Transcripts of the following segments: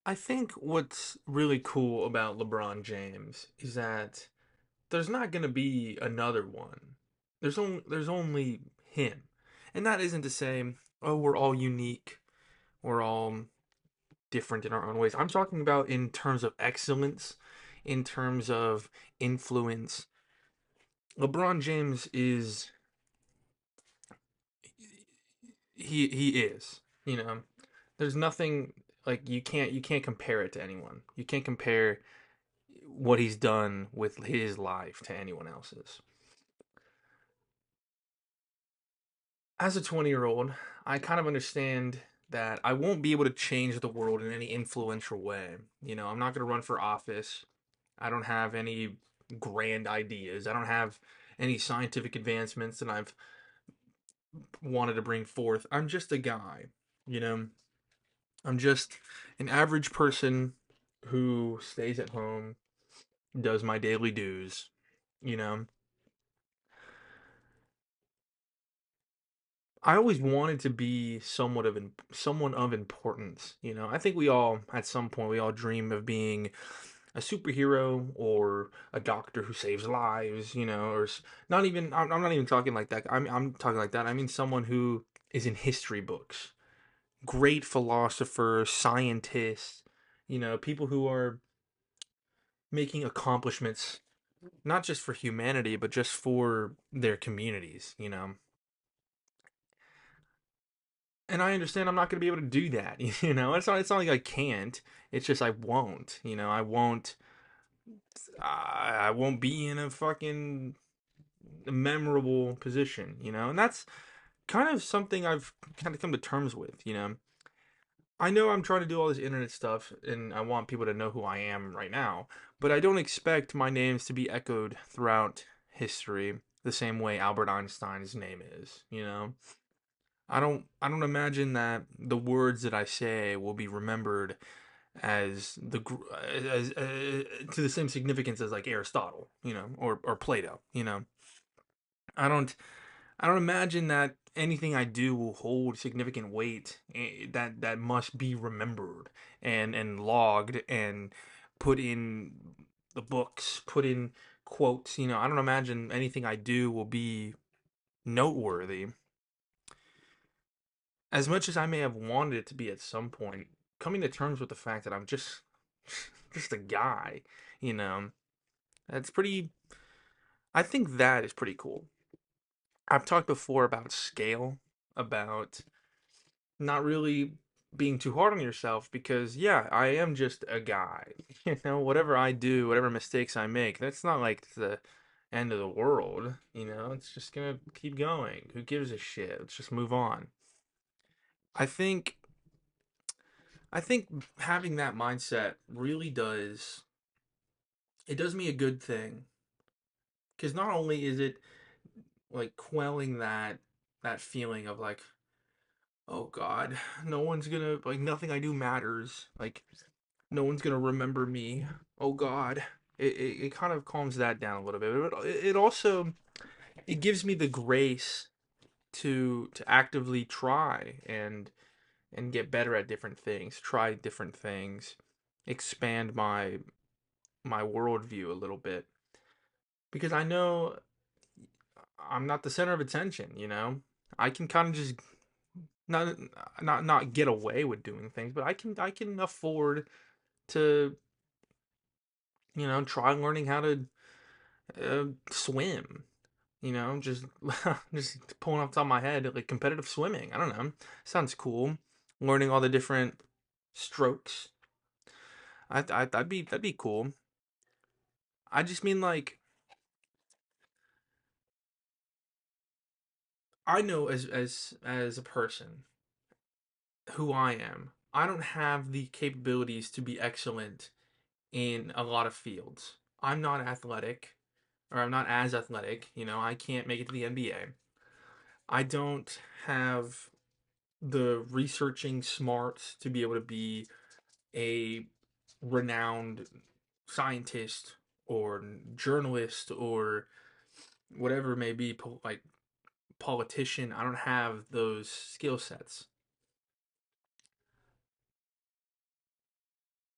I think what's really cool about LeBron James is that there's not going to be another one. There's only him. And that isn't to say, oh, we're all unique. We're all different in our own ways. I'm talking about in terms of excellence, in terms of influence. LeBron James is he is, you know. There's nothing like you can't compare it to anyone. You can't compare what he's done with his life to anyone else's. As a 20-year-old, I kind of understand that I won't be able to change the world in any influential way. I'm not going to run for office. I don't have any grand ideas. I don't have any scientific advancements that I've wanted to bring forth. I'm just a guy, you know. I'm just an average person who stays at home, does my daily dues, you know. I always wanted to be someone of importance. I think we all at some point we all dream of being a superhero or a doctor who saves lives. Or not even. I'm not even talking like that. I'm talking like that. I mean someone who is in history books, great philosophers, scientists. People who are making accomplishments not just for humanity but just for their communities. And I understand I'm not going to be able to do that. It's not like I can't. It's just I won't. I won't be in a fucking memorable position. And that's kind of something I've kind of come to terms with. I know I'm trying to do all this internet stuff and I want people to know who I am right now, but I don't expect my names to be echoed throughout history the same way Albert Einstein's name is. I don't imagine that the words that I say will be remembered as to the same significance as like Aristotle, or Plato. I don't I don't imagine that anything I do will hold significant weight that must be remembered and logged and put in the books, put in quotes. I don't imagine anything I do will be noteworthy. As much as I may have wanted it to be at some point, coming to terms with the fact that I'm just just a guy, you know, that's pretty I think that is pretty cool. I've talked before about scale, about not really being too hard on yourself because yeah, I am just a guy. Whatever I do, whatever mistakes I make, that's not like the end of the world, It's just going to keep going. Who gives a shit? Let's just move on. I think I think having that mindset really does me a good thing because not only is it like quelling that feeling of like, oh god, no one's gonna like nothing I do matters, like no one's gonna remember me, oh god. It kind of calms that down a little bit, but it also it gives me the grace to actively try and get better at different things, try different things, expand my worldview a little bit because I know I'm not the center of attention. I can kind of just not not get away with doing things, but I can afford to try learning how to swim. Just just pulling off the top of my head like competitive swimming. I don't know. Sounds cool. Learning all the different strokes. That'd be cool. I just mean like I know as a person who I am. I don't have the capabilities to be excellent in a lot of fields. I'm not athletic, or I'm not as athletic. I can't make it to the NBA. I don't have the researching smarts to be able to be a renowned scientist or journalist or whatever it may be, like politician. I don't have those skill sets.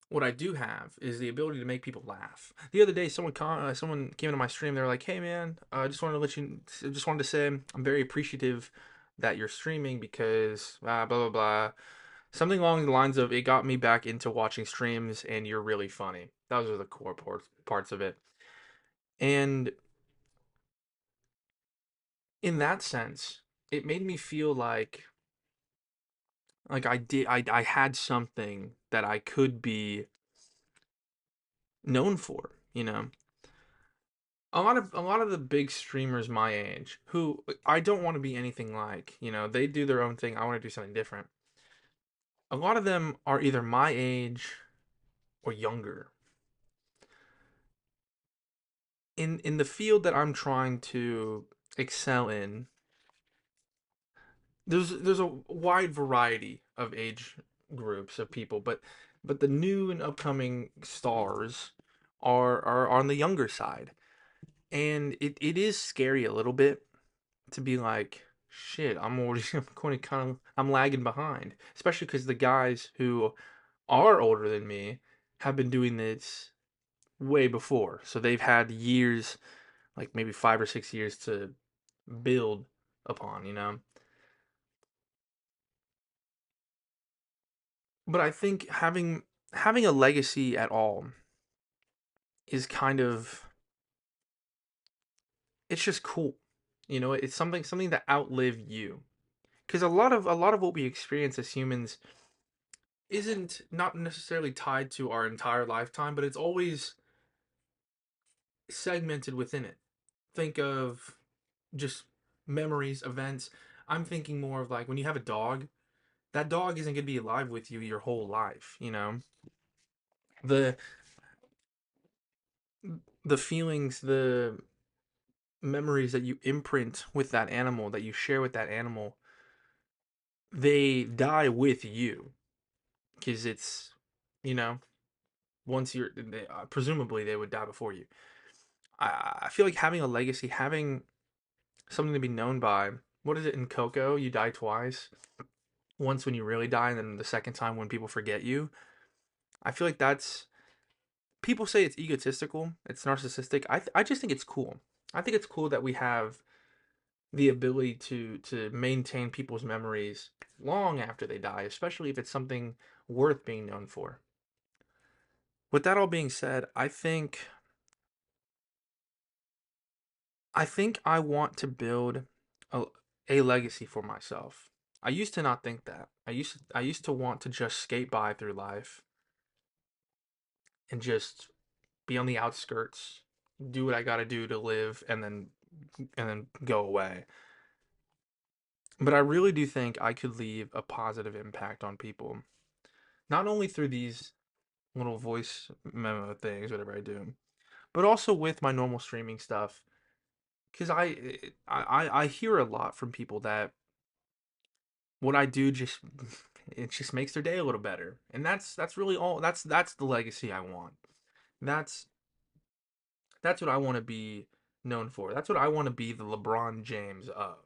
What I do have is the ability to make people laugh. The other day, someone came into my stream. They're like, "Hey man, I just wanted to say I'm very appreciative that you're streaming because blah blah blah." Something along the lines of, "It got me back into watching streams, and you're really funny." Those are the core parts of it. And in that sense, it made me feel like I had something that I could be known for, you know. A lot of the big streamers my age who I don't want to be anything like, they do their own thing, I want to do something different. A lot of them are either my age or younger. In the field that I'm trying to excel in, there's a wide variety of age groups of people, but the new and upcoming stars are on the younger side. And it is scary a little bit to be like, shit, I'm already I'm lagging behind, especially because the guys who are older than me have been doing this way before, so they've had years, like maybe 5 or 6 years to build upon, But I think having a legacy at all is kind of, it's just cool, It's something that outlive you, because a lot of what we experience as humans isn't not necessarily tied to our entire lifetime, but it's always segmented within it. Think of just memories, events. I'm thinking more of like when you have a dog, that dog isn't going to be alive with you your whole life. The the feelings, the memories that you imprint with that animal, that you share with that animal, they die with you because you know, once presumably they would die before you. I feel like having a legacy, having something to be known by. What is it in Coco? You die twice. Once when you really die, and then the second time when people forget you. I feel like that's, people say it's egotistical, it's narcissistic. I just think it's cool. I think it's cool that we have the ability to maintain people's memories long after they die, especially if it's something worth being known for. With that all being said, I think I want to build a, a legacy for myself. I used to not think that. I used to want to just skate by through life and just be on the outskirts, do what I got to do to live, and then go away. But I really do think I could leave a positive impact on people, not only through these little voice memo things, whatever I do, but also with my normal streaming stuff. Because I hear a lot from people that what I do just it just makes their day a little better, and that's really all. That's the legacy I want. That's that's what I want to be known for. That's what I want to be the LeBron James of.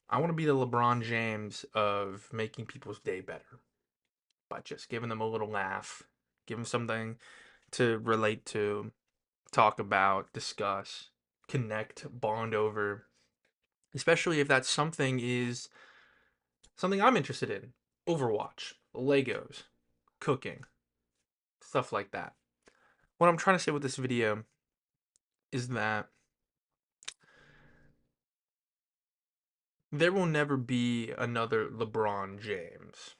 I want to be the LeBron James of making people's day better by just giving them a little laugh, give them something to relate to, talk about, discuss, connect, bond over, especially if that something is something I'm interested in. Overwatch, Legos, cooking, stuff like that. What I'm trying to say with this video is that there will never be another LeBron James,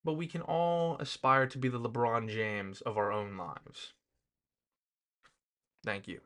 but we can all aspire to be the LeBron James of our own lives. Thank you.